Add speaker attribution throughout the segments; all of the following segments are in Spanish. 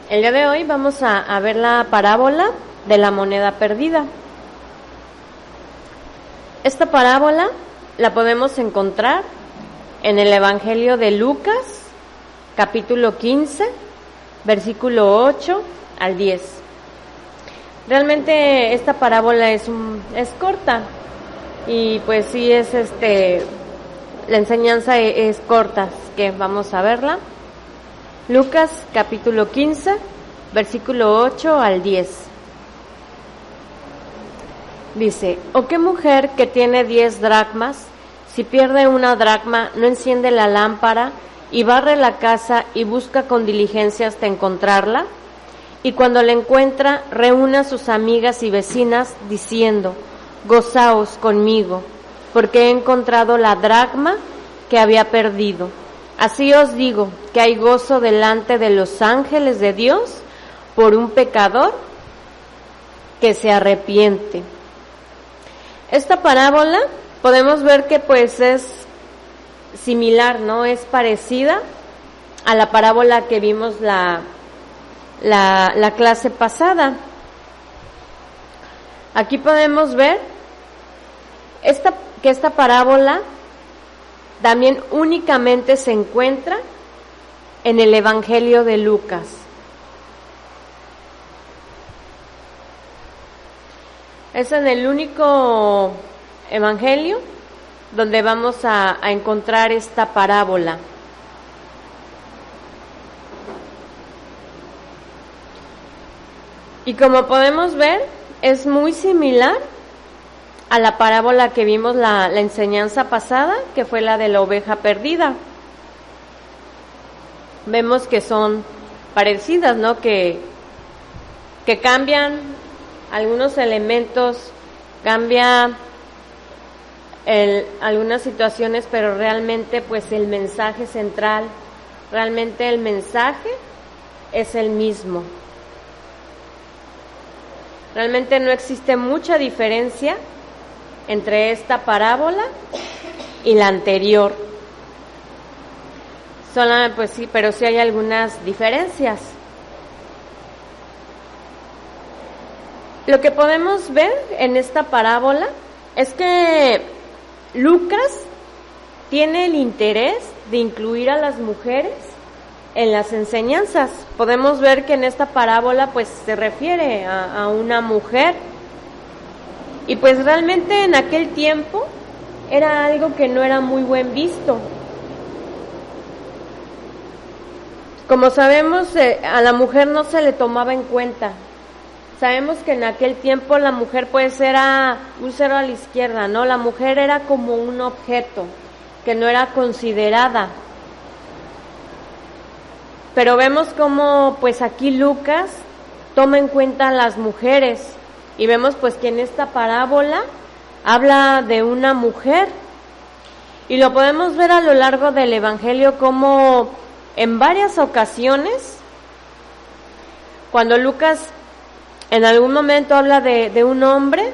Speaker 1: El día de hoy vamos a ver la parábola de la moneda perdida. Esta parábola la podemos encontrar en el Evangelio de Lucas, capítulo 15, versículo 8 al 10. Realmente esta parábola es corta y pues sí la enseñanza es corta, así que vamos a verla. Lucas capítulo 15, versículo 8 al 10. Dice: ¿O qué mujer que tiene 10 dracmas, si pierde una dracma, no enciende la lámpara y barre la casa y busca con diligencia hasta encontrarla? Y cuando la encuentra, reúne a sus amigas y vecinas, diciendo: Gozaos conmigo, porque he encontrado la dracma que había perdido. Así os digo que hay gozo delante de los ángeles de Dios por un pecador que se arrepiente. Esta parábola podemos ver que pues es similar, ¿no? Es parecida a la parábola que vimos la clase pasada. Aquí podemos ver que esta parábola también únicamente se encuentra en el Evangelio de Lucas. Es en el único Evangelio donde vamos a encontrar esta parábola. Y como podemos ver, es muy similar a la parábola que vimos la enseñanza pasada, que fue la de la oveja perdida. Vemos que son parecidas, ¿no? Que cambian algunos elementos, cambia algunas situaciones, pero realmente pues el mensaje central, realmente el mensaje es el mismo. Realmente no existe mucha diferencia entre esta parábola y la anterior. Pues sí, pero sí hay algunas diferencias. Lo que podemos ver en esta parábola es que Lucas tiene el interés de incluir a las mujeres en las enseñanzas. Podemos ver que en esta parábola pues se refiere a una mujer. Y pues realmente en aquel tiempo era algo que no era muy buen visto. Como sabemos, a la mujer no se le tomaba en cuenta. Sabemos que en aquel tiempo la mujer pues era un cero a la izquierda, ¿no? La mujer era como un objeto que no era considerada. Pero vemos cómo pues aquí Lucas toma en cuenta a las mujeres. Y vemos pues que en esta parábola habla de una mujer. Y lo podemos ver a lo largo del Evangelio como en varias ocasiones, cuando Lucas en algún momento habla de un hombre,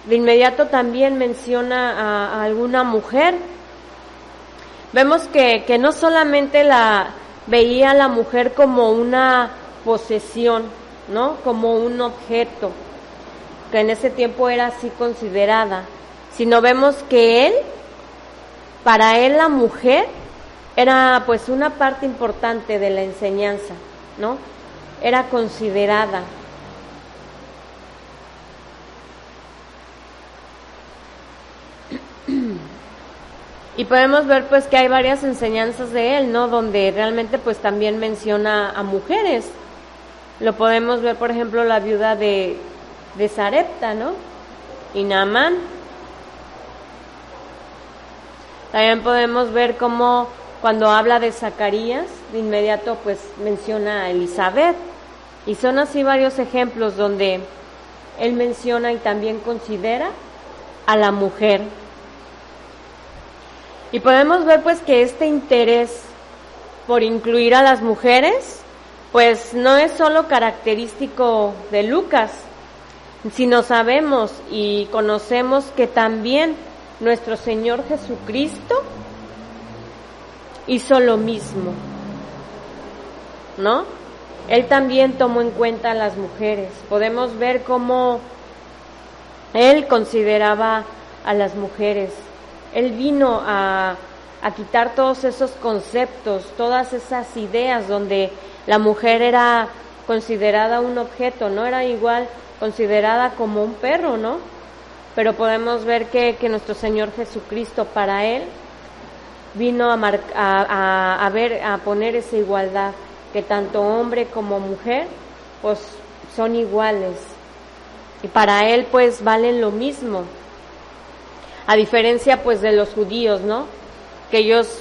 Speaker 1: de inmediato también menciona a alguna mujer. Vemos que no solamente veía a la mujer como una posesión, ¿no? Como un objeto, que en ese tiempo era así considerada, sino vemos que para él la mujer era pues una parte importante de la enseñanza, ¿no? Era considerada. Y podemos ver pues que hay varias enseñanzas de él, ¿no? Donde realmente pues también menciona a mujeres. Lo podemos ver, por ejemplo, la viuda de Sarepta, ¿no? Y Naamán. También podemos ver cómo cuando habla de Zacarías, de inmediato pues menciona a Elizabeth. Y son así varios ejemplos donde él menciona y también considera a la mujer. Y podemos ver pues que este interés por incluir a las mujeres pues no es solo característico de Lucas, sino sabemos y conocemos que también nuestro Señor Jesucristo hizo lo mismo, ¿no? Él también tomó en cuenta a las mujeres. Podemos ver cómo Él consideraba a las mujeres. Él vino a quitar todos esos conceptos, todas esas ideas donde la mujer era considerada un objeto, ¿no? Era igual considerada como un perro, ¿no? Pero podemos ver que nuestro Señor Jesucristo, para Él, vino a poner esa igualdad, que tanto hombre como mujer, pues, son iguales. Y para Él, pues, valen lo mismo. A diferencia, pues, de los judíos, ¿no? Que ellos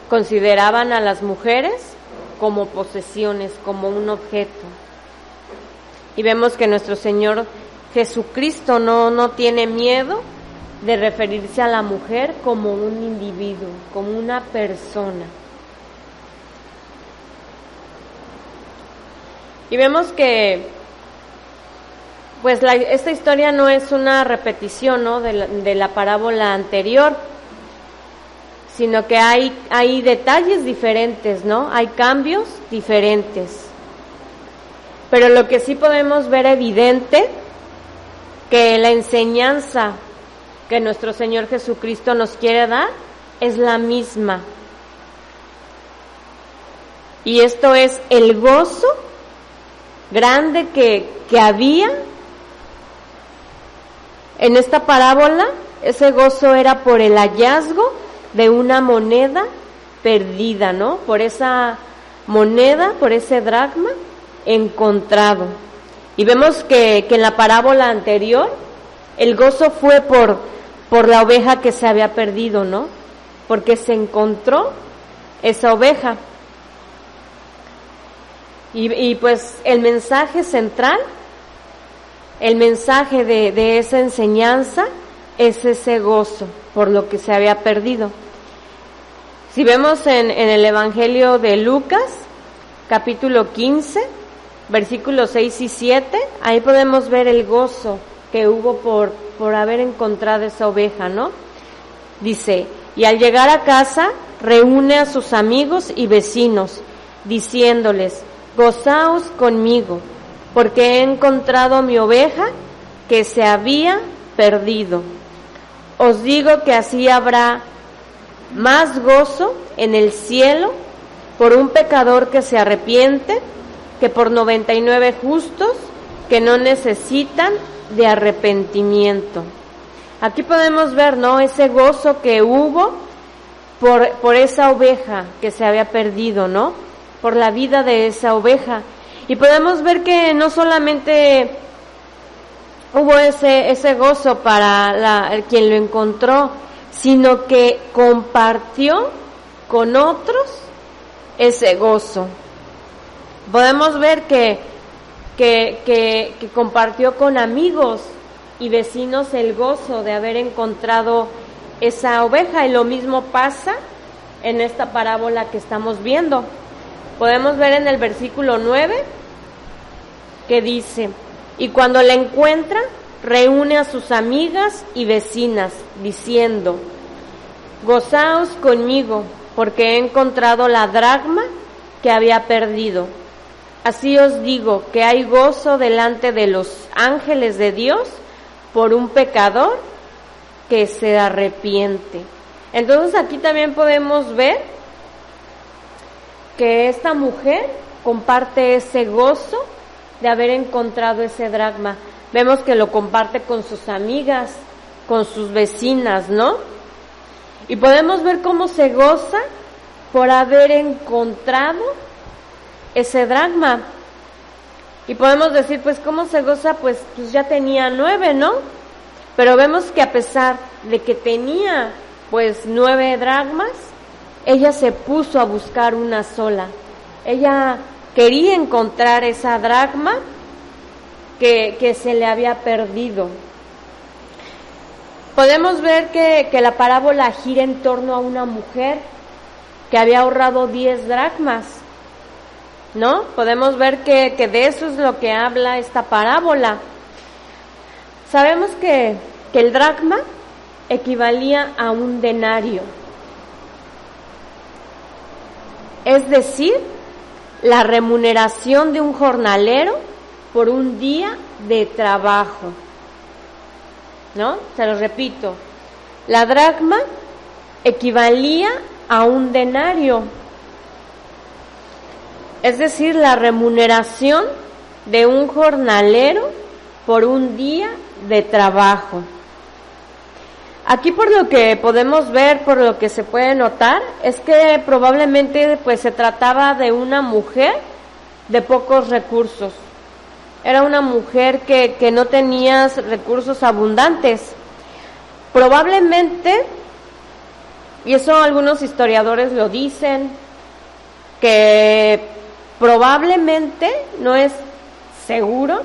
Speaker 1: consideraban a las mujeres como posesiones, como un objeto. Y vemos que nuestro Señor Jesucristo no tiene miedo de referirse a la mujer como un individuo, como una persona. Y vemos que pues esta historia no es una repetición, ¿no? de la parábola anterior, sino que hay detalles diferentes, ¿no? Hay cambios diferentes. Pero lo que sí podemos ver evidente, que la enseñanza que nuestro Señor Jesucristo nos quiere dar es la misma. Y esto es el gozo grande que había en esta parábola. Ese gozo era por el hallazgo de una moneda perdida, ¿no? Por esa moneda, por ese dracma encontrado. Y vemos que en la parábola anterior el gozo fue por la oveja que se había perdido, ¿no? Porque se encontró esa oveja. Y pues el mensaje central, el mensaje de esa enseñanza es ese gozo por lo que se había perdido. Si vemos en el Evangelio de Lucas, capítulo 15, versículos 6 y 7, ahí podemos ver el gozo que hubo por haber encontrado esa oveja, ¿no? Dice, y al llegar a casa, reúne a sus amigos y vecinos, diciéndoles, gozaos conmigo, porque he encontrado mi oveja que se había perdido. Os digo que así habrá más gozo en el cielo por un pecador que se arrepiente que por 99 justos que no necesitan de arrepentimiento. Aquí podemos ver, ¿no? Ese gozo que hubo por esa oveja que se había perdido, ¿no? Por la vida de esa oveja. Y podemos ver que no solamente hubo ese gozo para quien lo encontró, sino que compartió con otros ese gozo. Podemos ver que compartió con amigos y vecinos el gozo de haber encontrado esa oveja, y lo mismo pasa en esta parábola que estamos viendo. Podemos ver en el versículo 9 que dice, y cuando la encuentra, reúne a sus amigas y vecinas, diciendo, gozaos conmigo, porque he encontrado la dracma que había perdido. Así os digo que hay gozo delante de los ángeles de Dios por un pecador que se arrepiente. Entonces aquí también podemos ver que esta mujer comparte ese gozo de haber encontrado ese dracma. Vemos que lo comparte con sus amigas, con sus vecinas, ¿no? Y podemos ver cómo se goza por haber encontrado ese dracma. Y podemos decir, pues, ¿cómo se goza? Pues ya tenía 9, ¿no? Pero vemos que a pesar de que tenía, pues, 9 dracmas, ella se puso a buscar una sola. Ella quería encontrar esa dracma que se le había perdido. Podemos ver que la parábola gira en torno a una mujer que había ahorrado 10 dracmas, ¿no? Podemos ver que de eso es lo que habla esta parábola. Sabemos que el dracma equivalía a un denario. Es decir, la remuneración de un jornalero por un día de trabajo, ¿no? Se lo repito, la dracma equivalía a un denario, es decir, la remuneración de un jornalero por un día de trabajo. Aquí por lo que podemos ver, por lo que se puede notar, es que probablemente pues se trataba de una mujer de pocos recursos. Era una mujer que no tenía recursos abundantes. Probablemente, y eso algunos historiadores lo dicen, que probablemente, no es seguro,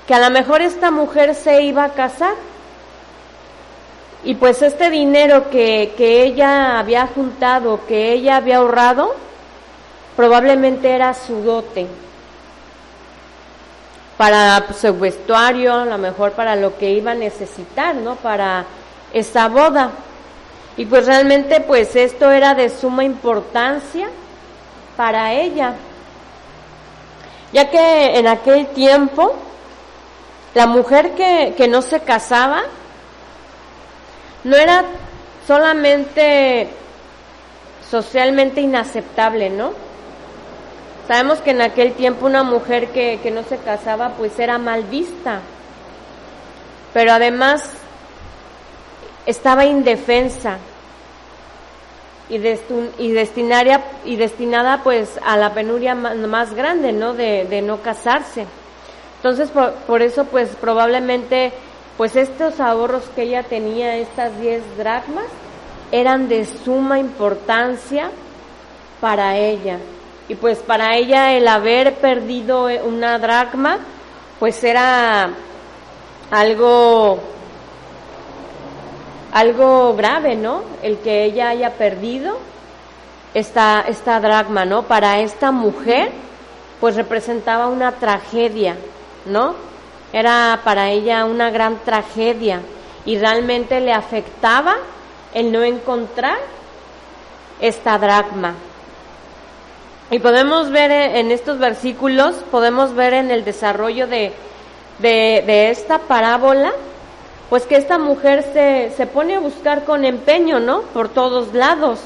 Speaker 1: que a lo mejor esta mujer se iba a casar. Y pues este dinero que ella había juntado, que ella había ahorrado, probablemente era su dote para su vestuario, a lo mejor para lo que iba a necesitar, ¿no? Para esa boda. Y pues realmente pues esto era de suma importancia para ella, ya que en aquel tiempo la mujer que no se casaba no era solamente socialmente inaceptable, ¿no? Sabemos que en aquel tiempo una mujer que no se casaba pues era mal vista, pero además estaba indefensa y destinada pues a la penuria más grande, ¿no? De no casarse. Entonces por eso pues probablemente pues estos ahorros que ella tenía, estas 10 dracmas, eran de suma importancia para ella. Y pues para ella el haber perdido una dracma, pues era algo grave, ¿no? El que ella haya perdido esta dracma, ¿no? Para esta mujer, pues representaba una tragedia, ¿no? Era para ella una gran tragedia y realmente le afectaba el no encontrar esta dracma. Y podemos ver en estos versículos, podemos ver en el desarrollo de esta parábola, pues que esta mujer se pone a buscar con empeño, ¿no? Por todos lados.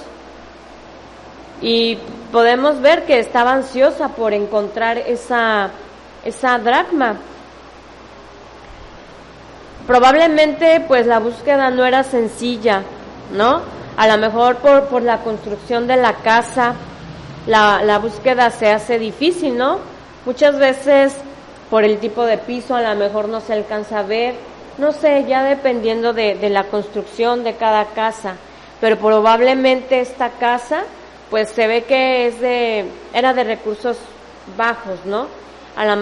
Speaker 1: Y podemos ver que estaba ansiosa por encontrar esa dracma. Probablemente pues la búsqueda no era sencilla, ¿no? A lo mejor por la construcción de la casa, la búsqueda se hace difícil, ¿no? Muchas veces por el tipo de piso a lo mejor no se alcanza a ver, no sé, ya dependiendo de la construcción de cada casa, pero probablemente esta casa pues se ve que era de recursos bajos, ¿no?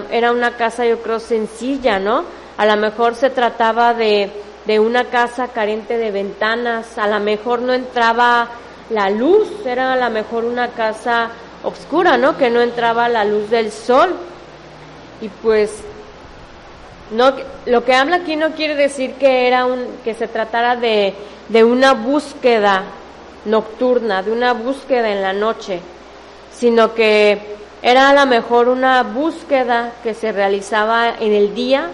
Speaker 1: Era una casa yo creo sencilla, ¿no? A lo mejor se trataba de una casa carente de ventanas, a lo mejor no entraba la luz, era a lo mejor una casa oscura, ¿no? Que no entraba la luz del sol. Y pues no, lo que habla aquí no quiere decir que se tratara de una búsqueda nocturna, de una búsqueda en la noche, sino que era a lo mejor una búsqueda que se realizaba en el día,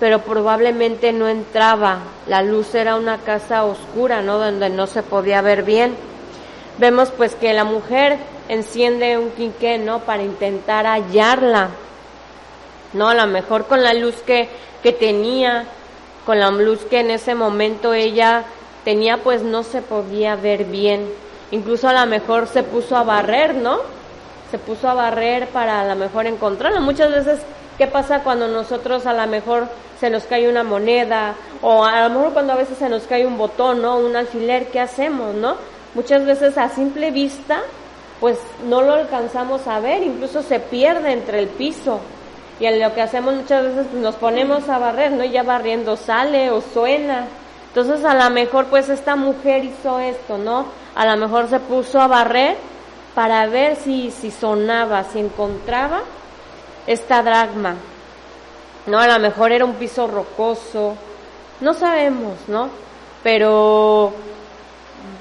Speaker 1: pero probablemente no entraba la luz, era una casa oscura, ¿no? Donde no se podía ver bien. Vemos pues que la mujer enciende un quinqué, ¿no? Para intentar hallarla, ¿no? A lo mejor con la luz que tenía, con la luz que en ese momento ella tenía, pues no se podía ver bien. Incluso a lo mejor se puso a barrer, ¿no? Se puso a barrer para a lo mejor encontrarla. Muchas veces, ¿qué pasa cuando nosotros a lo mejor se nos cae una moneda? O a lo mejor cuando a veces se nos cae un botón, ¿no? Un alfiler, ¿qué hacemos, no? Muchas veces a simple vista, pues no lo alcanzamos a ver, incluso se pierde entre el piso. Y lo que hacemos muchas veces pues nos ponemos a barrer, ¿no? Y ya barriendo sale o suena. Entonces a lo mejor pues esta mujer hizo esto, ¿no? A lo mejor se puso a barrer para ver si sonaba, si encontraba esta dracma, ¿no? A lo mejor era un piso rocoso, no sabemos, ¿no? Pero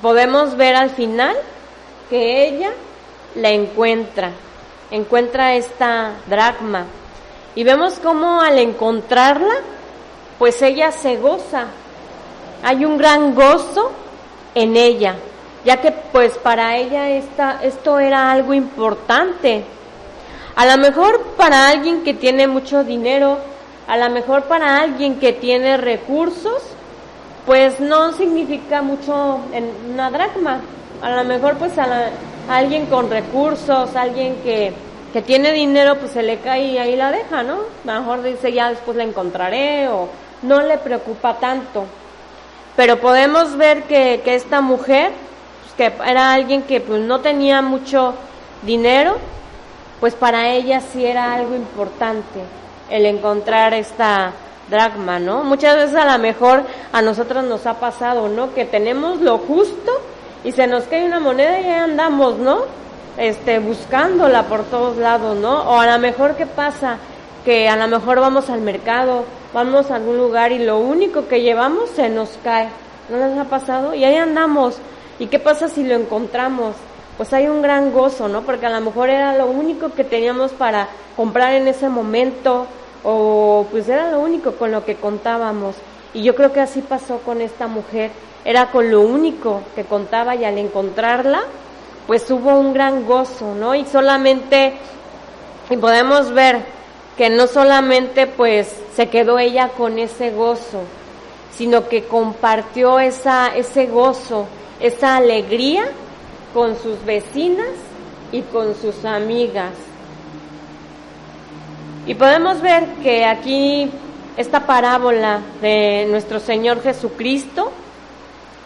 Speaker 1: podemos ver al final que ella la encuentra, encuentra esta dracma. Y vemos cómo al encontrarla, pues ella se goza. Hay un gran gozo en ella, ya que pues para ella esto era algo importante. A lo mejor para alguien que tiene mucho dinero, a lo mejor para alguien que tiene recursos, pues no significa mucho en una dracma. A lo mejor pues a alguien con recursos, alguien que tiene dinero, pues se le cae y ahí la deja, ¿no? A lo mejor dice ya después la encontraré o no le preocupa tanto. Pero podemos ver que esta mujer, pues que era alguien que pues no tenía mucho dinero, pues para ella sí era algo importante el encontrar esta dracma, ¿no? Muchas veces a lo mejor a nosotros nos ha pasado, ¿no? Que tenemos lo justo y se nos cae una moneda y ahí andamos, ¿no? Buscándola por todos lados, ¿no? O a lo mejor, ¿qué pasa? Que a lo mejor vamos al mercado, vamos a algún lugar y lo único que llevamos se nos cae. ¿No les ha pasado? Y ahí andamos. ¿Y qué pasa si lo encontramos? Pues hay un gran gozo, ¿no? Porque a lo mejor era lo único que teníamos para comprar en ese momento, o pues era lo único con lo que contábamos. Y yo creo que así pasó con esta mujer. Era con lo único que contaba y al encontrarla, pues hubo un gran gozo, ¿no? Y podemos ver que no solamente pues se quedó ella con ese gozo, sino que compartió ese gozo, esa alegría con sus vecinas y con sus amigas. Y podemos ver que aquí esta parábola de nuestro Señor Jesucristo,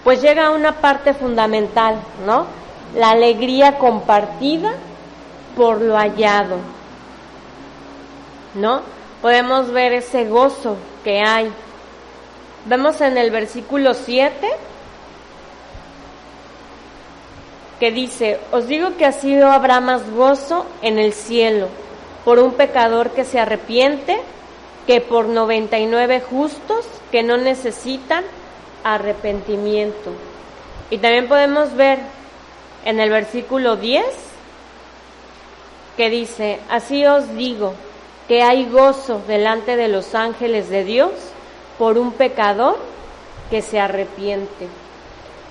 Speaker 1: pues llega a una parte fundamental, ¿no? La alegría compartida por lo hallado, ¿no? Podemos ver ese gozo que hay. Vemos en el versículo 7 que dice: os digo que así habrá más gozo en el cielo por un pecador que se arrepiente que por 99 justos que no necesitan arrepentimiento. Y también podemos ver en el versículo 10 que dice: así os digo que hay gozo delante de los ángeles de Dios por un pecador que se arrepiente.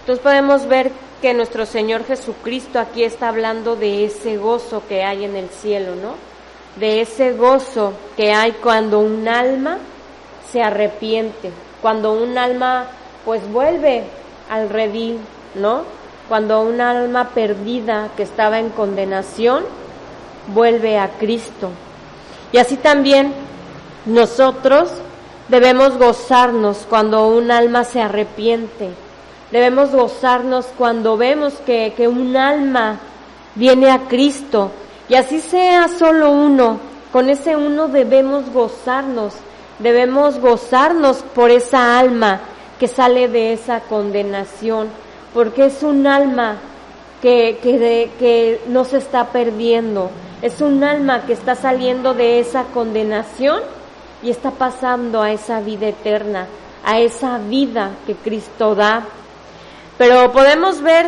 Speaker 1: Entonces podemos ver que nuestro Señor Jesucristo aquí está hablando de ese gozo que hay en el cielo, ¿no? De ese gozo que hay cuando un alma se arrepiente, cuando un alma pues vuelve al redil, ¿no? Cuando un alma perdida que estaba en condenación vuelve a Cristo. Y así también nosotros debemos gozarnos cuando un alma se arrepiente. Debemos gozarnos cuando vemos que un alma viene a Cristo. Y así sea solo uno, con ese uno debemos gozarnos por esa alma que sale de esa condenación, porque es un alma que no se está perdiendo, es un alma que está saliendo de esa condenación y está pasando a esa vida eterna, a esa vida que Cristo da. Pero podemos ver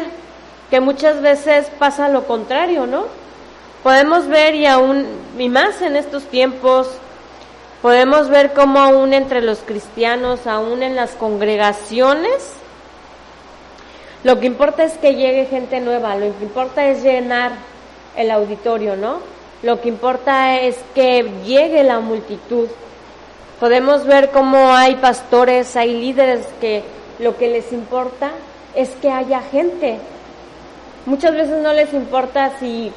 Speaker 1: que muchas veces pasa lo contrario, ¿no? Podemos ver y más en estos tiempos, podemos ver cómo aún entre los cristianos, aún en las congregaciones, lo que importa es que llegue gente nueva, lo que importa es llenar el auditorio, ¿no? Lo que importa es que llegue la multitud. Podemos ver cómo hay pastores, hay líderes que lo que les importa es que haya gente. Muchas veces no les importa si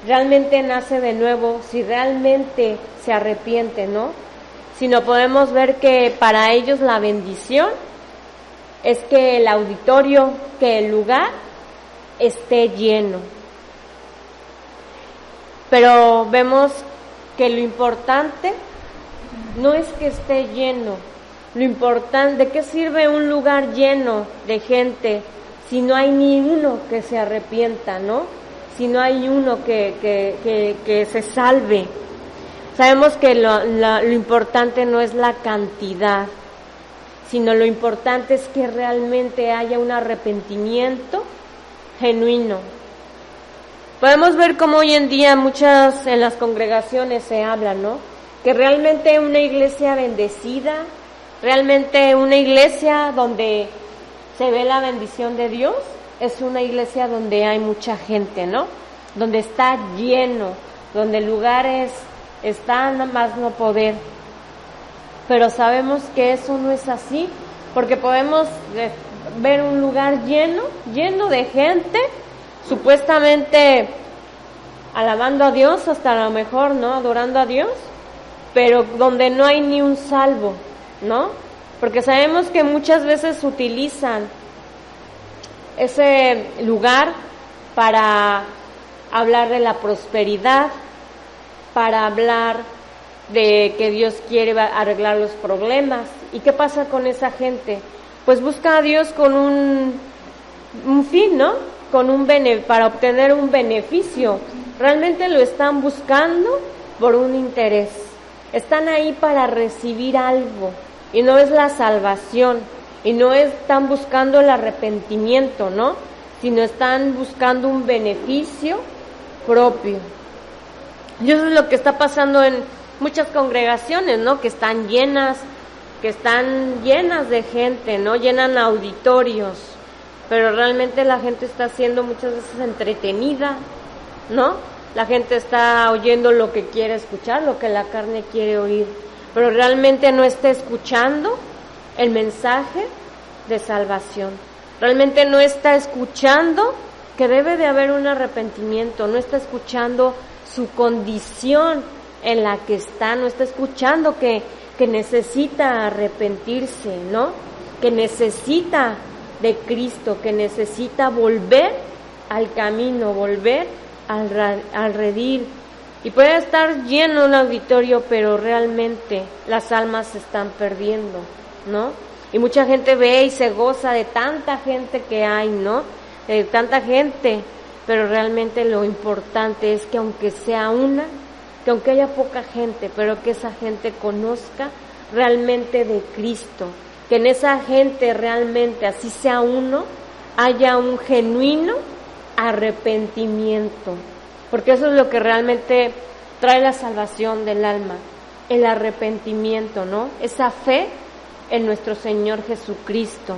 Speaker 1: realmente nace de nuevo, si realmente se arrepiente, ¿no? Sino podemos ver que para ellos la bendición es que el auditorio, que el lugar esté lleno. Pero vemos que lo importante no es que esté lleno. Lo importante, ¿de qué sirve un lugar lleno de gente si no hay ni uno que se arrepienta, ¿no? Si no hay uno que se salve. Sabemos que lo importante no es la cantidad, sino lo importante es que realmente haya un arrepentimiento genuino. Podemos ver cómo hoy en día en las congregaciones se habla, ¿no? Que realmente una iglesia bendecida, realmente una iglesia donde se ve la bendición de Dios, es una iglesia donde hay mucha gente, ¿no? Donde está lleno, donde lugares están a más no poder. Pero sabemos que eso no es así, porque podemos ver un lugar lleno de gente, supuestamente alabando a Dios, hasta a lo mejor, ¿no? Adorando a Dios, pero donde no hay ni un salvo, ¿no? Porque sabemos que muchas veces utilizan ese lugar para hablar de la prosperidad, para hablar de que Dios quiere arreglar los problemas. ¿Y qué pasa con esa gente? Pues busca a Dios con un fin, ¿no? Para obtener un beneficio. Realmente lo están buscando por un interés. Están ahí para recibir algo, y no es la salvación, y no están buscando el arrepentimiento, ¿no? Sino están buscando un beneficio propio. Y eso es lo que está pasando en muchas congregaciones, ¿no? Que están llenas de gente, ¿no? Llenan auditorios, pero realmente la gente está siendo muchas veces entretenida, ¿no? La gente está oyendo lo que quiere escuchar, lo que la carne quiere oír, pero realmente no está escuchando el mensaje de salvación. Realmente no está escuchando que debe de haber un arrepentimiento, no está escuchando su condición en la que está, no está escuchando que necesita arrepentirse, ¿no? Que necesita de Cristo, que necesita volver al camino, volver al redil. Y puede estar lleno un auditorio, pero realmente las almas se están perdiendo, ¿no? Y mucha gente ve y se goza de tanta gente que hay, ¿no? De tanta gente, pero realmente lo importante es que aunque sea una, que aunque haya poca gente, pero que esa gente conozca realmente de Cristo, que en esa gente realmente, así sea uno, haya un genuino arrepentimiento, porque eso es lo que realmente trae la salvación del alma, el arrepentimiento, ¿no? Esa fe en nuestro Señor Jesucristo.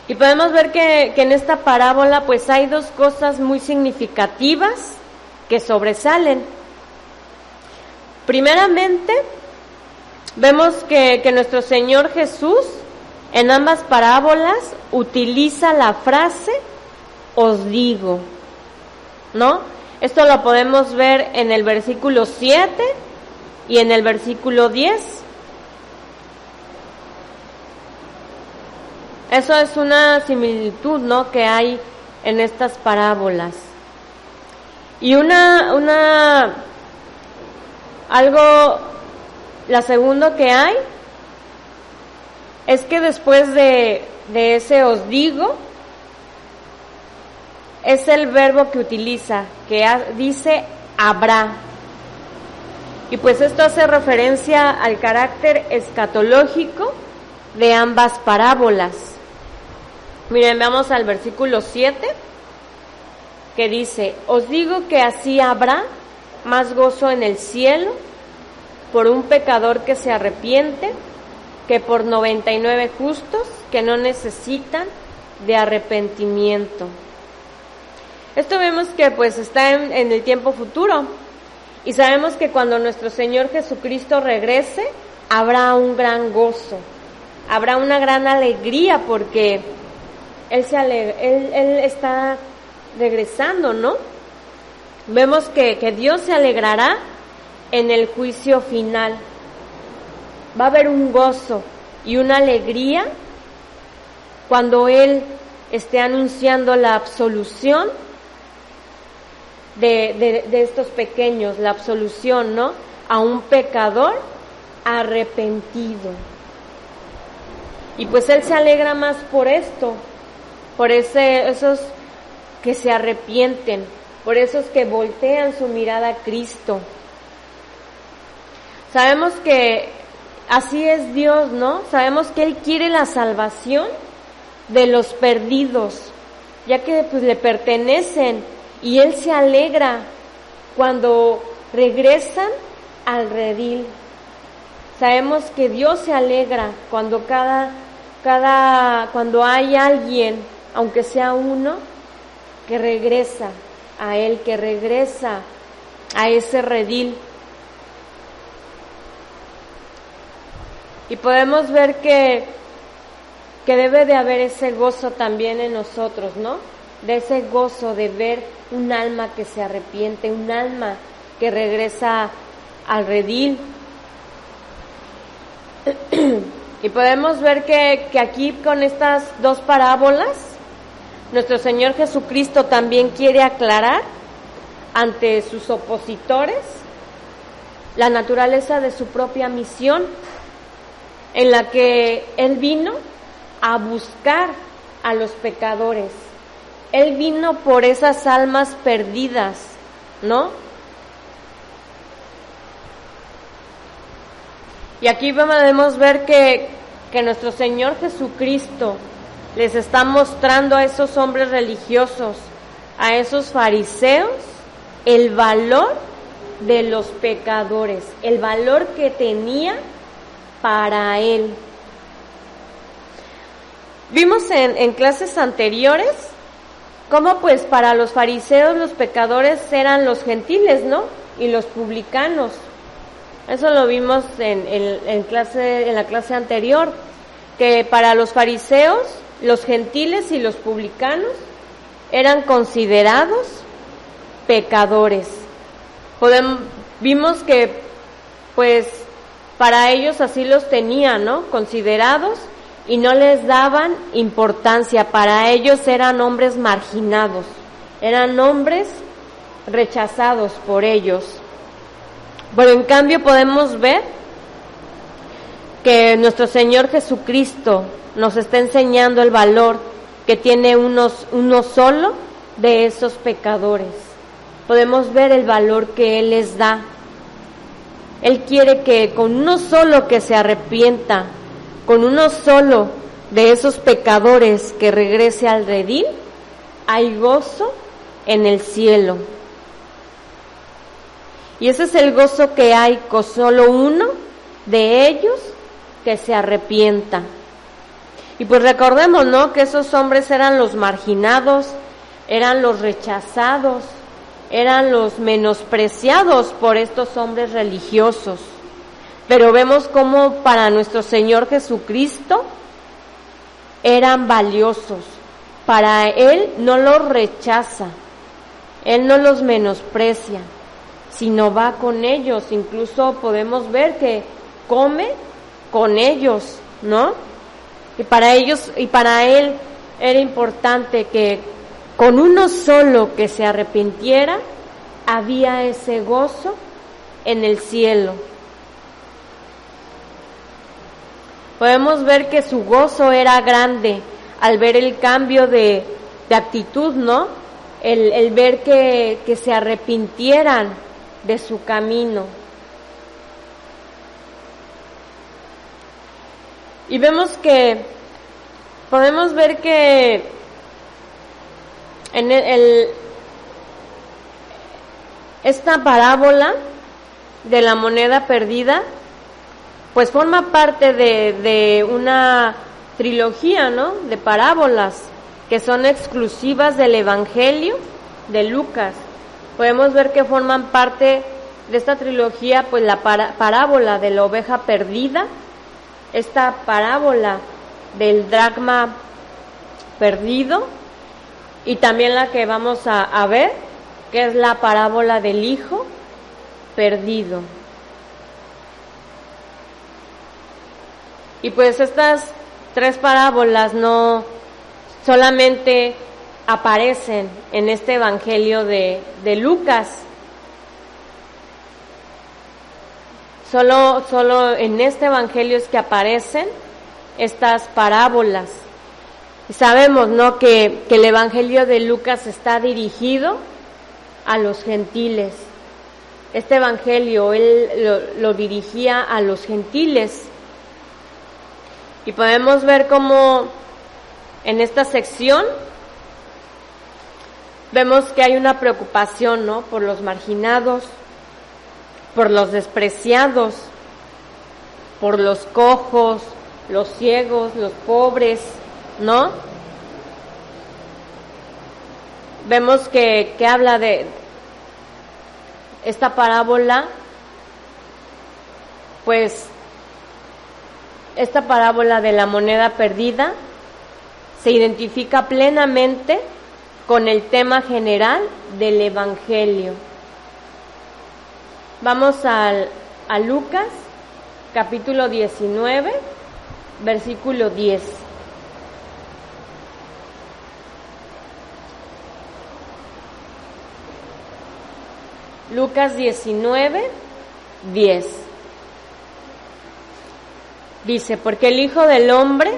Speaker 1: Y podemos ver que en esta parábola pues hay dos cosas muy significativas que sobresalen. Primeramente, vemos que nuestro Señor Jesús en ambas parábolas utiliza la frase os digo, ¿no? Esto lo podemos ver en el versículo 7 y en el versículo 10. Eso es una similitud, ¿no?, que hay en estas parábolas. Y la segunda que hay es que después de ese os digo, es el verbo que utiliza, que dice habrá. Y pues esto hace referencia al carácter escatológico de ambas parábolas. Miren, veamos al versículo 7, que dice, os digo que así habrá más gozo en el cielo por un pecador que se arrepiente que por 99 justos que no necesitan de arrepentimiento. Esto vemos que pues está en el tiempo futuro, y sabemos que cuando nuestro Señor Jesucristo regrese habrá un gran gozo, habrá una gran alegría, porque Él está regresando, ¿no? Vemos que Dios se alegrará en el juicio final. Va a haber un gozo y una alegría cuando Él esté anunciando la absolución de estos pequeños, la absolución, ¿no?, a un pecador arrepentido. Y pues Él se alegra más por esto, por esos que se arrepienten, por esos que voltean su mirada a Cristo. Sabemos que así es Dios, ¿no? Sabemos que Él quiere la salvación de los perdidos, ya que pues le pertenecen, Y Él se alegra cuando regresan al redil. Sabemos que Dios se alegra cuando cuando hay alguien, aunque sea uno, que regresa a Él, que regresa a ese redil. Y podemos ver que debe de haber ese gozo también en nosotros, ¿no? De ese gozo de ver un alma que se arrepiente, un alma que regresa al redil. Y podemos ver que aquí con estas dos parábolas, nuestro Señor Jesucristo también quiere aclarar ante sus opositores la naturaleza de su propia misión, en la que Él vino a buscar a los pecadores. Él vino por esas almas perdidas, ¿no? Y aquí podemos ver que nuestro Señor Jesucristo les está mostrando a esos hombres religiosos, a esos fariseos, el valor de los pecadores, el valor que tenía para Él. Vimos en clases anteriores cómo pues para los fariseos los pecadores eran los gentiles, ¿no? Y los publicanos. Eso lo vimos en la clase anterior, que para los fariseos los gentiles y los publicanos eran considerados pecadores. Vimos que pues para ellos así los tenían, ¿no? Considerados, y no les daban importancia. Para ellos eran hombres marginados, eran hombres rechazados por ellos. Pero en cambio podemos ver que nuestro Señor Jesucristo nos está enseñando el valor que tiene uno solo de esos pecadores. Podemos ver el valor que Él les da. Él quiere que con uno solo que se arrepienta, con uno solo de esos pecadores que regrese al redil, hay gozo en el cielo. Y ese es el gozo que hay con solo uno de ellos que se arrepienta. Y pues recordemos, ¿no?, que esos hombres eran los marginados, eran los rechazados, eran los menospreciados por estos hombres religiosos. Pero vemos cómo para nuestro Señor Jesucristo eran valiosos. Para Él no los rechaza, Él no los menosprecia, sino va con ellos. Incluso podemos ver que come con ellos, ¿no? Y para ellos y para Él era importante que con uno solo que se arrepintiera, había ese gozo en el cielo. Podemos ver que su gozo era grande al ver el cambio de actitud, ¿no? El ver que se arrepintieran de su camino. Y podemos ver que en esta parábola de la moneda perdida, pues forma parte de una trilogía, ¿no?, de parábolas que son exclusivas del Evangelio de Lucas. Podemos ver que forman parte de esta trilogía, pues la parábola de la oveja perdida, esta parábola del dracma perdido, y también la que vamos a ver, que es la parábola del hijo perdido. Y pues estas tres parábolas no solamente aparecen en este Evangelio de Lucas. Solo en este Evangelio es que aparecen estas parábolas. Y sabemos, ¿no?, que el Evangelio de Lucas está dirigido a los gentiles. Este Evangelio él lo dirigía a los gentiles. Y podemos ver cómo en esta sección Vemos que hay una preocupación, ¿no? Por los marginados, por los despreciados, por los cojos, los ciegos, los pobres, ¿no? Vemos que habla de esta parábola, pues esta parábola de la moneda perdida se identifica plenamente con el tema general del Evangelio. Vamos a Lucas, capítulo 19, versículo 10. Lucas 19, 10. Dice, porque el Hijo del Hombre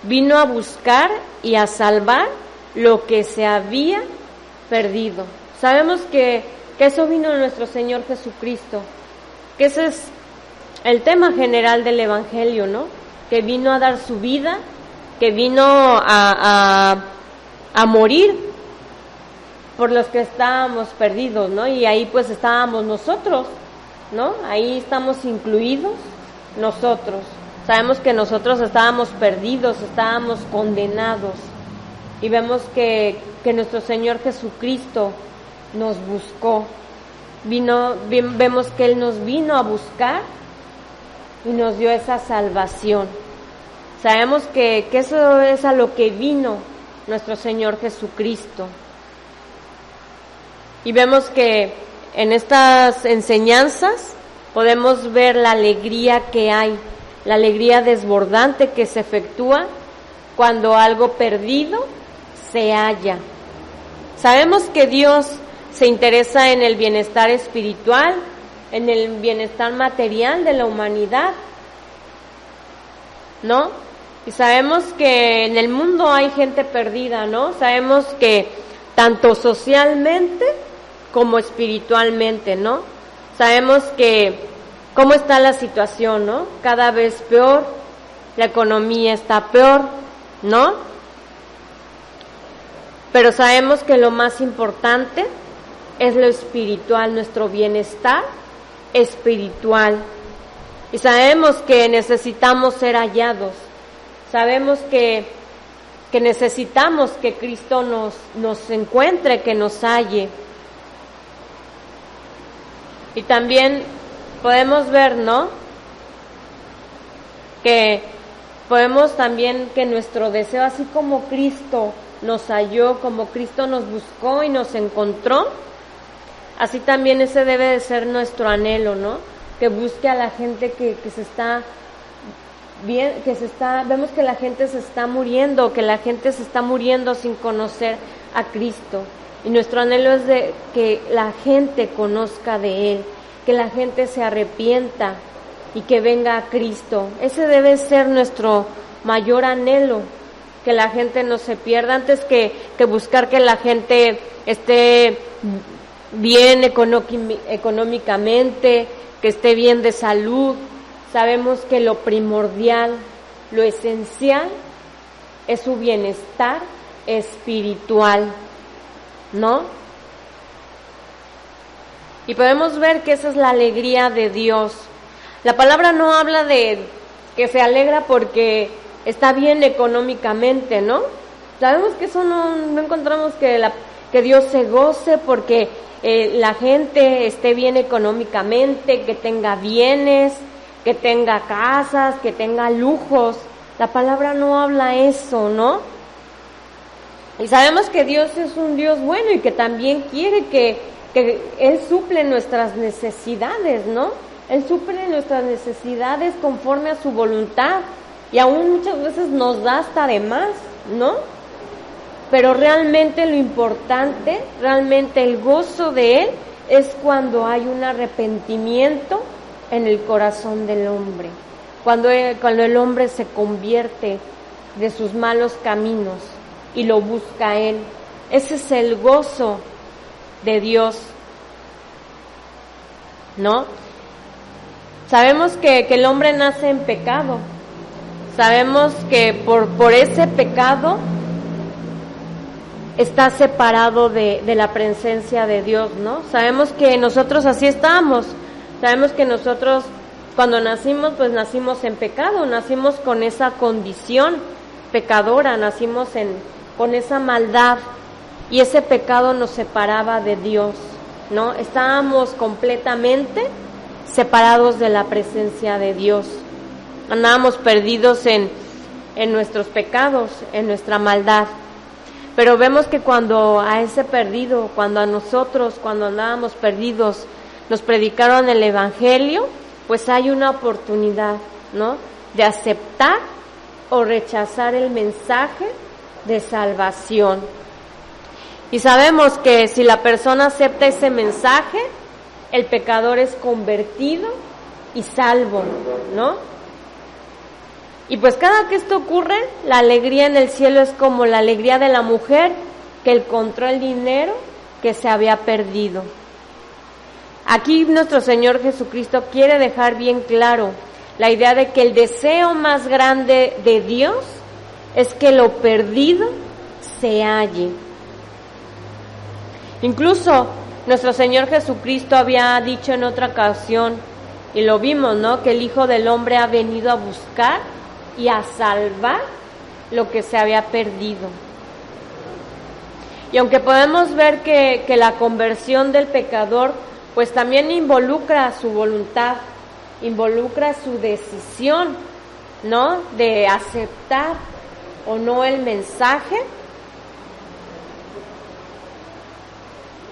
Speaker 1: vino a buscar y a salvar lo que se había perdido. Sabemos que eso vino nuestro Señor Jesucristo, que ese es el tema general del Evangelio, ¿no? Que vino a dar su vida, que vino a morir por los que estábamos perdidos, ¿no? Y ahí pues estábamos nosotros, ¿no? Ahí estamos incluidos nosotros. Sabemos que nosotros estábamos perdidos, estábamos condenados. Y vemos que nuestro Señor Jesucristo nos buscó. Vemos que Él nos vino a buscar y nos dio esa salvación. Sabemos que eso es a lo que vino nuestro Señor Jesucristo. Y vemos que en estas enseñanzas podemos ver la alegría que hay, la alegría desbordante que se efectúa cuando algo perdido se halla. Sabemos que Dios se interesa en el bienestar espiritual, en el bienestar material de la humanidad, ¿no? Y sabemos que en el mundo hay gente perdida, ¿no? Sabemos que tanto socialmente como espiritualmente, ¿no? Sabemos que cómo está la situación, ¿no? Cada vez peor, la economía está peor, ¿no? Pero sabemos que lo más importante es lo espiritual, nuestro bienestar espiritual. Y sabemos que necesitamos ser hallados. Sabemos que necesitamos que Cristo nos encuentre, que nos halle. Y también podemos ver, ¿no? Que podemos también que nuestro deseo, así como Cristo nos halló, como Cristo nos buscó y nos encontró, así también ese debe de ser nuestro anhelo, ¿no? Que busque a la gente que se está bien, vemos que la gente se está muriendo, sin conocer a Cristo. Y nuestro anhelo es de que la gente conozca de Él, que la gente se arrepienta y que venga a Cristo. Ese debe ser nuestro mayor anhelo, que la gente no se pierda, antes que buscar que la gente esté bien económicamente, que esté bien de salud. Sabemos que lo primordial, lo esencial, es su bienestar espiritual, ¿no? Y podemos ver que esa es la alegría de Dios. La palabra no habla de que se alegra porque está bien económicamente, ¿no? Sabemos que eso no encontramos que Dios se goce porque la gente esté bien económicamente, que tenga bienes, que tenga casas, que tenga lujos. La palabra no habla eso, ¿no? Y sabemos que Dios es un Dios bueno y que también quiere que Él suple nuestras necesidades, ¿no? Él suple nuestras necesidades conforme a su voluntad y aún muchas veces nos da hasta de más, ¿no? Pero realmente lo importante, realmente el gozo de Él es cuando hay un arrepentimiento en el corazón del hombre, cuando el hombre se convierte de sus malos caminos y lo busca a Él. Ese es el gozo de Dios, ¿no? Sabemos que el hombre nace en pecado. Sabemos que por ese pecado está separado de la presencia de Dios, ¿no? Sabemos que nosotros así estamos, sabemos que nosotros cuando nacimos, pues nacimos en pecado, nacimos con esa condición pecadora, nacimos con esa maldad, y ese pecado nos separaba de Dios, ¿no? Estábamos completamente separados de la presencia de Dios, andábamos perdidos en nuestros pecados, en nuestra maldad. Pero vemos que cuando a ese perdido, cuando a nosotros, cuando andábamos perdidos, nos predicaron el Evangelio, pues hay una oportunidad, ¿no?, de aceptar o rechazar el mensaje de salvación. Y sabemos que si la persona acepta ese mensaje, el pecador es convertido y salvo, ¿no? Y pues cada que esto ocurre, la alegría en el cielo es como la alegría de la mujer que encontró el dinero que se había perdido. Aquí nuestro Señor Jesucristo quiere dejar bien claro la idea de que el deseo más grande de Dios es que lo perdido se halle. Incluso nuestro Señor Jesucristo había dicho en otra ocasión, y lo vimos, ¿no?, que el Hijo del Hombre ha venido a buscar y a salvar lo que se había perdido. Y aunque podemos ver que la conversión del pecador pues también involucra su voluntad, involucra su decisión, ¿no?, de aceptar o no el mensaje.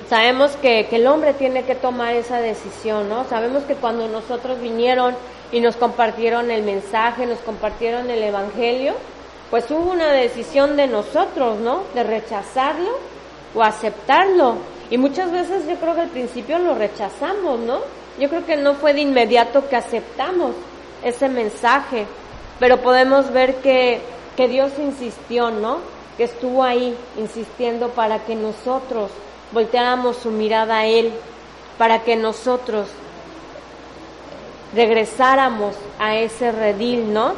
Speaker 1: Sabemos que el hombre tiene que tomar esa decisión, ¿no? Sabemos que cuando nosotros vinieron y nos compartieron el mensaje, nos compartieron el Evangelio, pues hubo una decisión de nosotros, ¿no?, de rechazarlo o aceptarlo. Y muchas veces yo creo que al principio lo rechazamos, ¿no? Yo creo que no fue de inmediato que aceptamos ese mensaje, pero podemos ver que Dios insistió, ¿no?, que estuvo ahí insistiendo para que nosotros volteáramos su mirada a Él, para que nosotros regresáramos a ese redil, ¿no?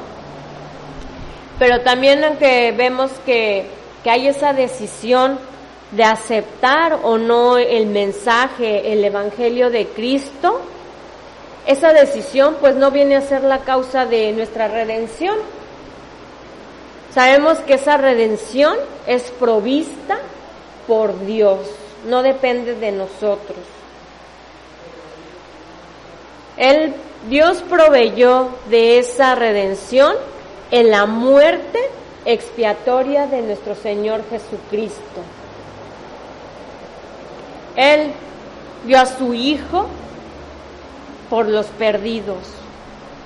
Speaker 1: Pero también aunque vemos que hay esa decisión de aceptar o no el mensaje, el Evangelio de Cristo, esa decisión pues no viene a ser la causa de nuestra redención. Sabemos que esa redención es provista por Dios, no depende de nosotros. Dios proveyó de esa redención en la muerte expiatoria de nuestro Señor Jesucristo. Él dio a su Hijo por los perdidos.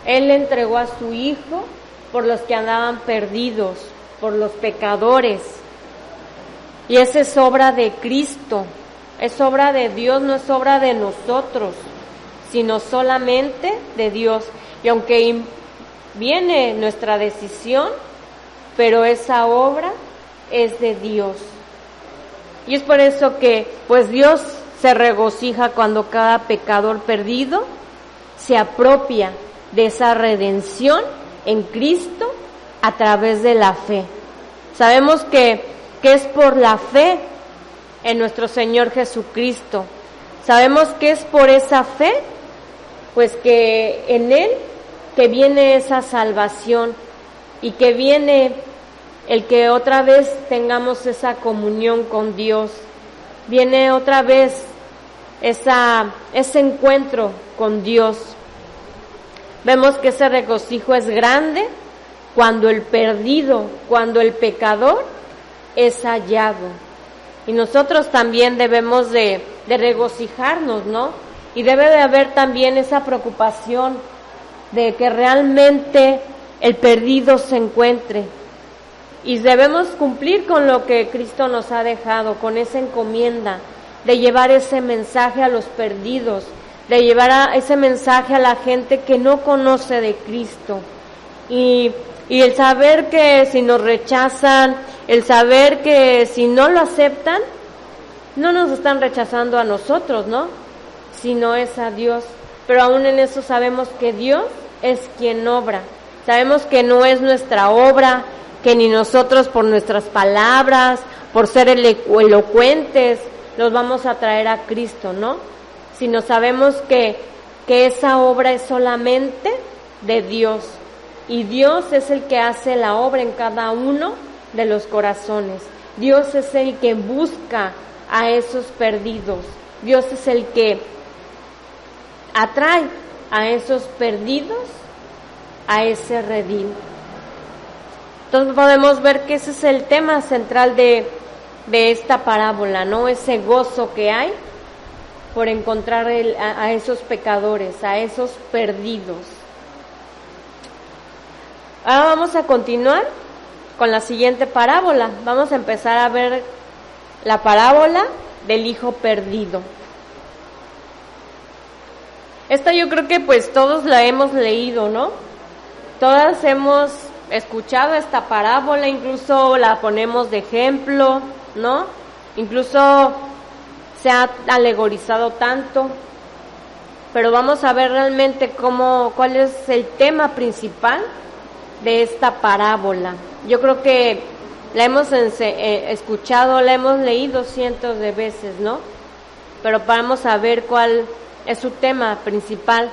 Speaker 1: Él entregó a su Hijo por los que andaban perdidos, por los pecadores. Y esa es obra de Cristo, es obra de Dios, no es obra de nosotros, sino solamente de Dios. Y aunque viene nuestra decisión, pero esa obra es de Dios. Y es por eso que pues Dios se regocija cuando cada pecador perdido se apropia de esa redención en Cristo a través de la fe. Sabemos que es por la fe en nuestro Señor Jesucristo. Sabemos que es por esa fe, pues que en Él que viene esa salvación y que viene el que otra vez tengamos esa comunión con Dios. Viene otra vez ese encuentro con Dios. Vemos que ese regocijo es grande cuando el perdido, cuando el pecador es hallado. Y nosotros también debemos de regocijarnos, ¿no? Y debe de haber también esa preocupación de que realmente el perdido se encuentre. Y debemos cumplir con lo que Cristo nos ha dejado, con esa encomienda de llevar ese mensaje a los perdidos, de llevar ese mensaje a la gente que no conoce de Cristo. Y el saber que si nos rechazan, el saber que si no lo aceptan, no nos están rechazando a nosotros, ¿no?, sino es a Dios. Pero aún en eso sabemos que Dios es quien obra. Sabemos que no es nuestra obra, que ni nosotros por nuestras palabras por ser elocuentes, los vamos a traer a Cristo, ¿no? Sino sabemos que esa obra es solamente de Dios, y Dios es el que hace la obra en cada uno de los corazones. Dios es el que busca a esos perdidos. Dios es el que atrae a esos perdidos a ese redil. Entonces podemos ver que ese es el tema central de esta parábola, ¿no? Ese gozo que hay por encontrar a esos pecadores, a esos perdidos. Ahora vamos a continuar con la siguiente parábola. Vamos a empezar a ver la parábola del hijo perdido. Esta yo creo que pues todos la hemos leído, ¿no? Todas hemos escuchado esta parábola, incluso la ponemos de ejemplo, ¿no? Incluso se ha alegorizado tanto, pero vamos a ver realmente cuál es el tema principal de esta parábola. Yo creo que la hemos escuchado, la hemos leído cientos de veces, ¿no? Pero vamos a ver cuál es su tema principal.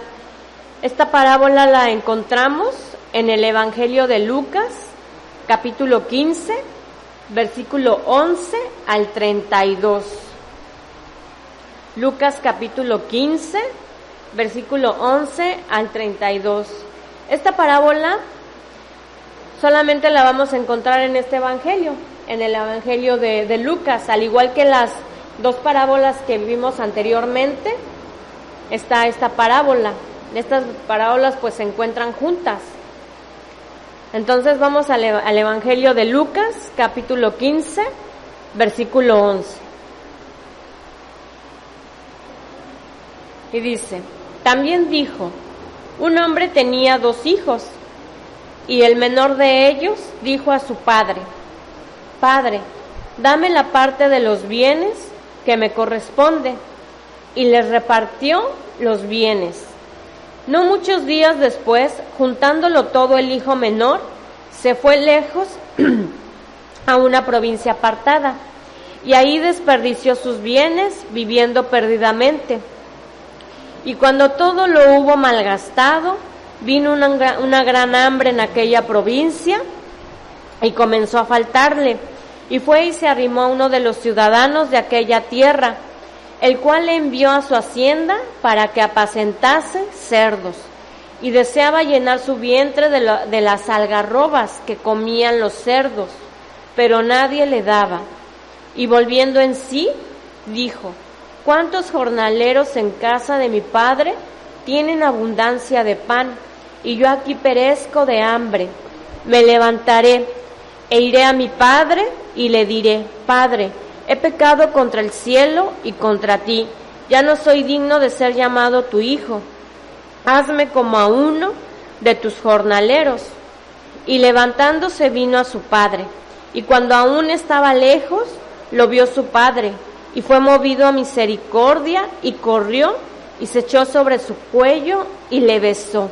Speaker 1: Esta parábola la encontramos en el Evangelio de Lucas, capítulo 15, versículo 11 al 32. Lucas capítulo 15, versículo 11 al 32. Esta parábola solamente la vamos a encontrar en este Evangelio, en el Evangelio de Lucas, al igual que las dos parábolas que vimos anteriormente, está esta parábola. Estas parábolas pues se encuentran juntas. Entonces vamos al Evangelio de Lucas, capítulo 15, versículo 11. Y dice: también dijo, un hombre tenía 2 hijos, y el menor de ellos dijo a su padre: Padre, dame la parte de los bienes que me corresponde. Y les repartió los bienes. No muchos días después, juntándolo todo, el hijo menor se fue lejos a una provincia apartada, y ahí desperdició sus bienes viviendo perdidamente. Y cuando todo lo hubo malgastado, vino una gran hambre en aquella provincia y comenzó a faltarle, y fue y se arrimó a uno de los ciudadanos de aquella tierra, el cual le envió a su hacienda para que apacentase cerdos, y deseaba llenar su vientre de las algarrobas que comían los cerdos, pero nadie le daba. Y volviendo en sí, dijo: ¿cuántos jornaleros en casa de mi padre tienen abundancia de pan, y yo aquí perezco de hambre? Me levantaré e iré a mi padre y le diré: Padre, he pecado contra el cielo y contra ti, ya no soy digno de ser llamado tu hijo. Hazme como a uno de tus jornaleros. Y levantándose vino a su padre, y cuando aún estaba lejos, lo vio su padre, y fue movido a misericordia, y corrió, y se echó sobre su cuello, y le besó.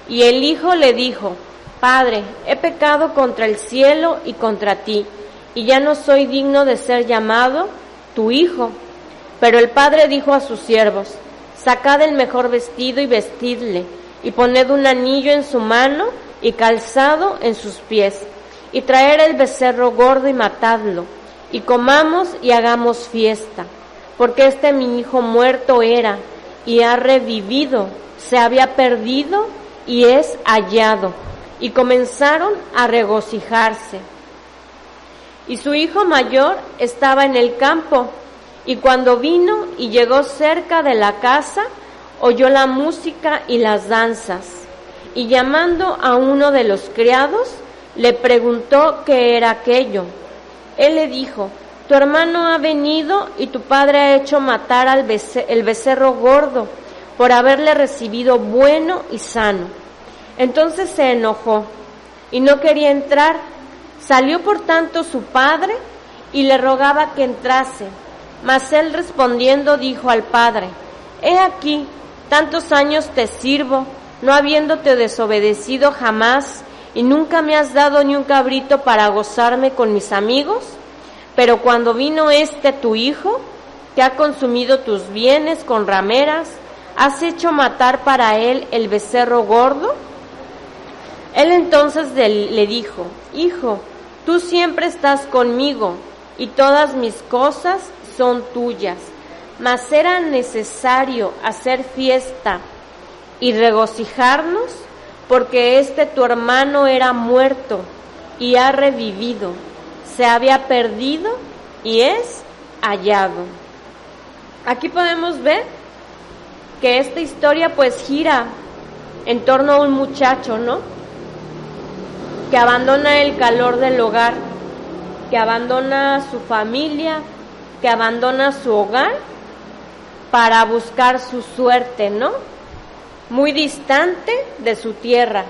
Speaker 1: Y el hijo le dijo: Padre, he pecado contra el cielo y contra ti, y ya no soy digno de ser llamado tu hijo. Pero el padre dijo a sus siervos: sacad el mejor vestido y vestidle, y poned un anillo en su mano y calzado en sus pies, y traer el becerro gordo y matadlo, y comamos y hagamos fiesta, porque mi hijo muerto era y ha revivido, se había perdido y es hallado. Y comenzaron a regocijarse. Y su hijo mayor estaba en el campo, y cuando vino y llegó cerca de la casa, oyó la música y las danzas, y llamando a uno de los criados, le preguntó qué era aquello. Él le dijo: tu hermano ha venido y tu padre ha hecho matar el becerro gordo, por haberle recibido bueno y sano. Entonces se enojó y no quería entrar. Salió por tanto su padre y le rogaba que entrase. Mas él respondiendo dijo al padre: he aquí, tantos años te sirvo, no habiéndote desobedecido jamás, y nunca me has dado ni un cabrito para gozarme con mis amigos. pero cuando vino tu hijo, que ha consumido tus bienes con rameras, ¿has hecho matar para él el becerro gordo? Él entonces le dijo: Hijo, tú siempre estás conmigo, y todas mis cosas son tuyas, mas era necesario hacer fiesta y regocijarnos, porque tu hermano era muerto y ha revivido, se había perdido y es hallado. Aquí podemos ver que esta historia pues gira en torno a un muchacho, ¿no?, que abandona el calor del hogar, que abandona su familia, que abandona su hogar para buscar su suerte, ¿no?, muy distante de su tierra.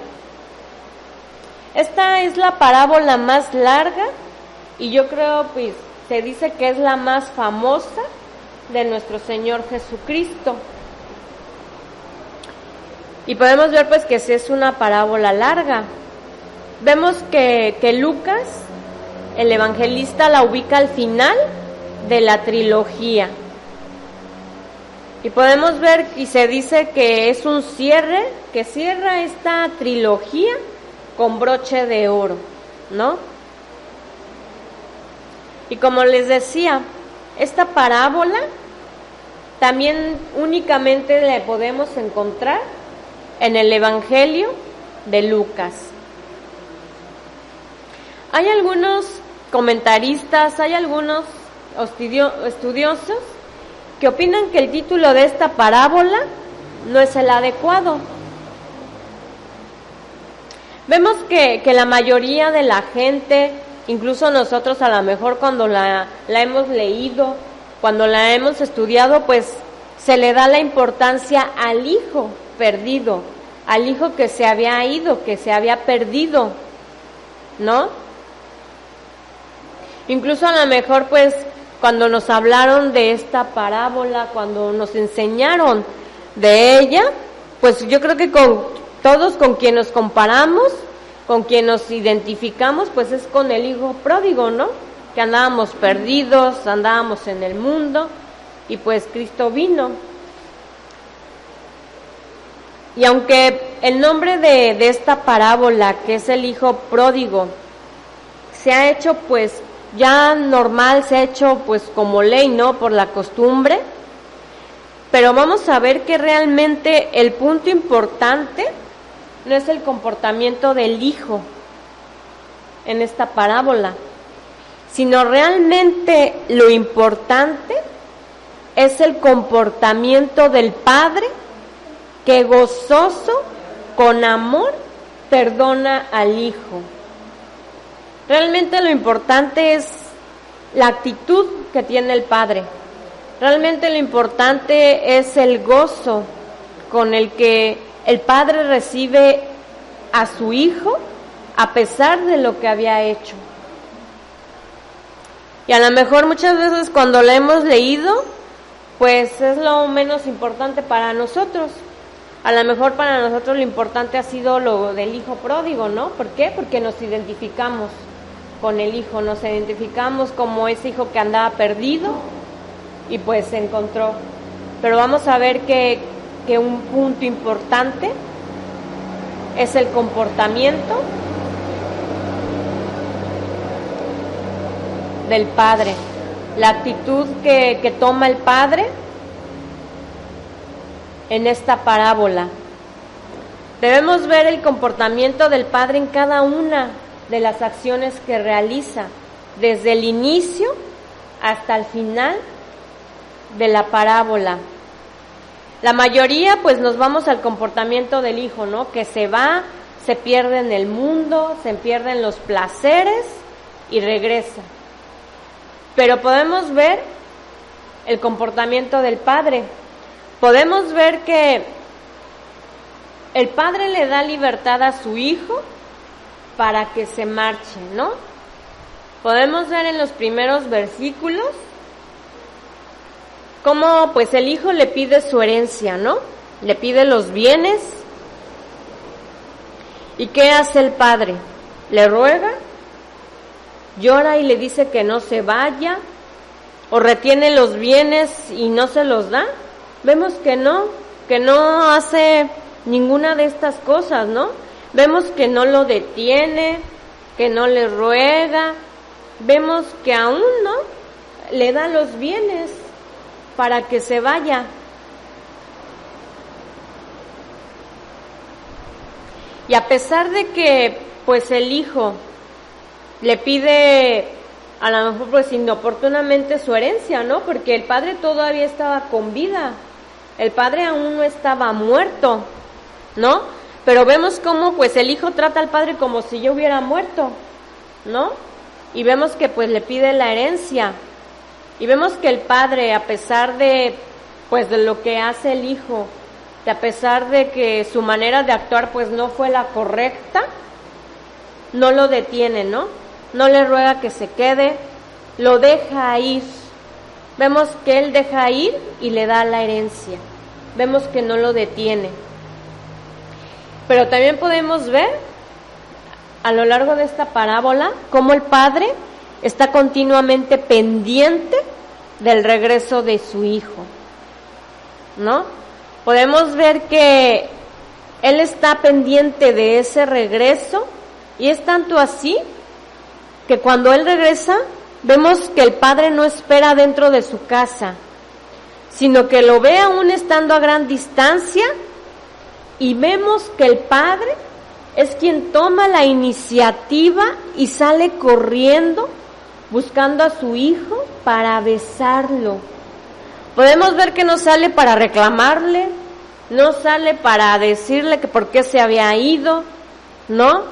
Speaker 1: Esta es la parábola más larga y yo creo, pues, se dice que es la más famosa de nuestro Señor Jesucristo. Y podemos ver, pues, que sí es una parábola larga. Vemos que Lucas, el evangelista, la ubica al final de la trilogía. Y podemos ver, y se dice que es un cierre, que cierra esta trilogía con broche de oro, ¿no? Y como les decía, esta parábola también únicamente la podemos encontrar en el Evangelio de Lucas. Hay algunos comentaristas, hay algunos estudiosos que opinan que el título de esta parábola no es el adecuado. Vemos que la mayoría de la gente, incluso nosotros a lo mejor cuando la hemos leído, cuando la hemos estudiado, pues se le da la importancia al hijo perdido, al hijo que se había ido, que se había perdido, ¿no? Incluso a lo mejor pues cuando nos hablaron de esta parábola, cuando nos enseñaron de ella, pues yo creo que todos con quien nos comparamos, con quien nos identificamos, pues es con el hijo pródigo, ¿no? Que andábamos perdidos, andábamos en el mundo y pues Cristo vino. Y aunque el nombre de esta parábola, que es el hijo pródigo, se ha hecho pues ya normal, se ha hecho pues como ley, ¿no?, por la costumbre, pero vamos a ver que realmente el punto importante no es el comportamiento del hijo en esta parábola, sino realmente lo importante es el comportamiento del padre que gozoso, con amor, perdona al hijo. Realmente lo importante es la actitud que tiene el padre. Realmente lo importante es el gozo con el que el padre recibe a su hijo a pesar de lo que había hecho. Y a lo mejor muchas veces cuando lo hemos leído, pues es lo menos importante para nosotros. A lo mejor para nosotros lo importante ha sido lo del hijo pródigo, ¿no? ¿Por qué? Porque nos identificamos con el hijo, nos identificamos como ese hijo que andaba perdido y pues se encontró. Pero vamos a ver que un punto importante es el comportamiento del padre, la actitud que toma el padre en esta parábola. Debemos ver el comportamiento del padre en cada una de las acciones que realiza, desde el inicio hasta el final de la parábola. La mayoría pues nos vamos al comportamiento del hijo, ¿no?, que se va, se pierde en el mundo, se pierde en los placeres y regresa. Pero podemos ver el comportamiento del padre. Podemos ver que el padre le da libertad a su hijo para que se marche, ¿no? Podemos ver en los primeros versículos cómo pues el hijo le pide su herencia, ¿no? Le pide los bienes. ¿Y qué hace el padre? Le ruega, llora y le dice que no se vaya, o retiene los bienes y no se los da. Vemos que no hace ninguna de estas cosas, ¿no? Vemos que no lo detiene, que no le ruega, vemos que aún, ¿no?, le da los bienes para que se vaya. Y a pesar de que, pues, el hijo le pide, a lo mejor, pues, inoportunamente su herencia, ¿no? Porque el padre todavía estaba con vida, el padre aún no estaba muerto, ¿no? Pero vemos cómo, pues, el hijo trata al padre como si yo hubiera muerto, ¿no? Y vemos que, pues, le pide la herencia. Y vemos que el padre, a pesar de, pues, de lo que hace el hijo, a pesar de que su manera de actuar, pues, no fue la correcta, no lo detiene, ¿no? No le ruega que se quede, lo deja ir. Vemos que él deja ir y le da la herencia. Vemos que no lo detiene. Pero también podemos ver a lo largo de esta parábola cómo el padre está continuamente pendiente del regreso de su hijo, ¿no? Podemos ver que él está pendiente de ese regreso, y es tanto así que cuando él regresa, vemos que el padre no espera dentro de su casa, sino que lo ve aún estando a gran distancia, y vemos que el padre es quien toma la iniciativa y sale corriendo buscando a su hijo para besarlo. Podemos ver que no sale para reclamarle, no sale para decirle que por qué se había ido, ¿no?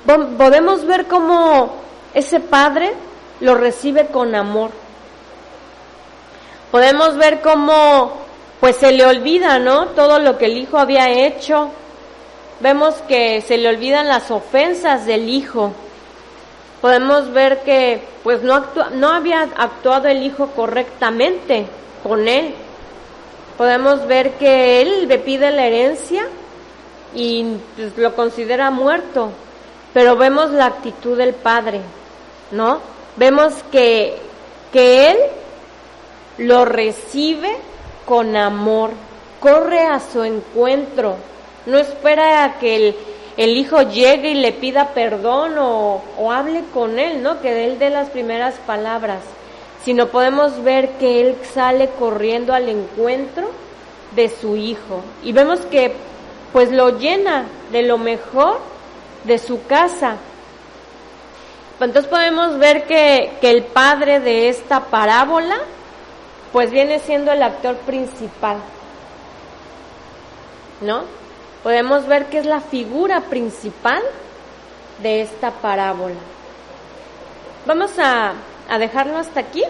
Speaker 1: Podemos ver cómo ese padre lo recibe con amor. Podemos ver cómo, pues, se le olvida, ¿no?, todo lo que el hijo había hecho. Vemos que se le olvidan las ofensas del hijo. Podemos ver que, pues, no había actuado el hijo correctamente con él. Podemos ver que él le pide la herencia y, pues, lo considera muerto. Pero vemos la actitud del padre, ¿no? Vemos que él lo recibe con amor, corre a su encuentro, no espera a que el hijo llegue y le pida perdón o hable con él, ¿no?, que él dé las primeras palabras, sino podemos ver que él sale corriendo al encuentro de su hijo, y vemos que, pues, lo llena de lo mejor de su casa. Entonces podemos ver que el padre de esta parábola, pues, viene siendo el actor principal, ¿no? Podemos ver que es la figura principal de esta parábola. Vamos a dejarlo hasta aquí.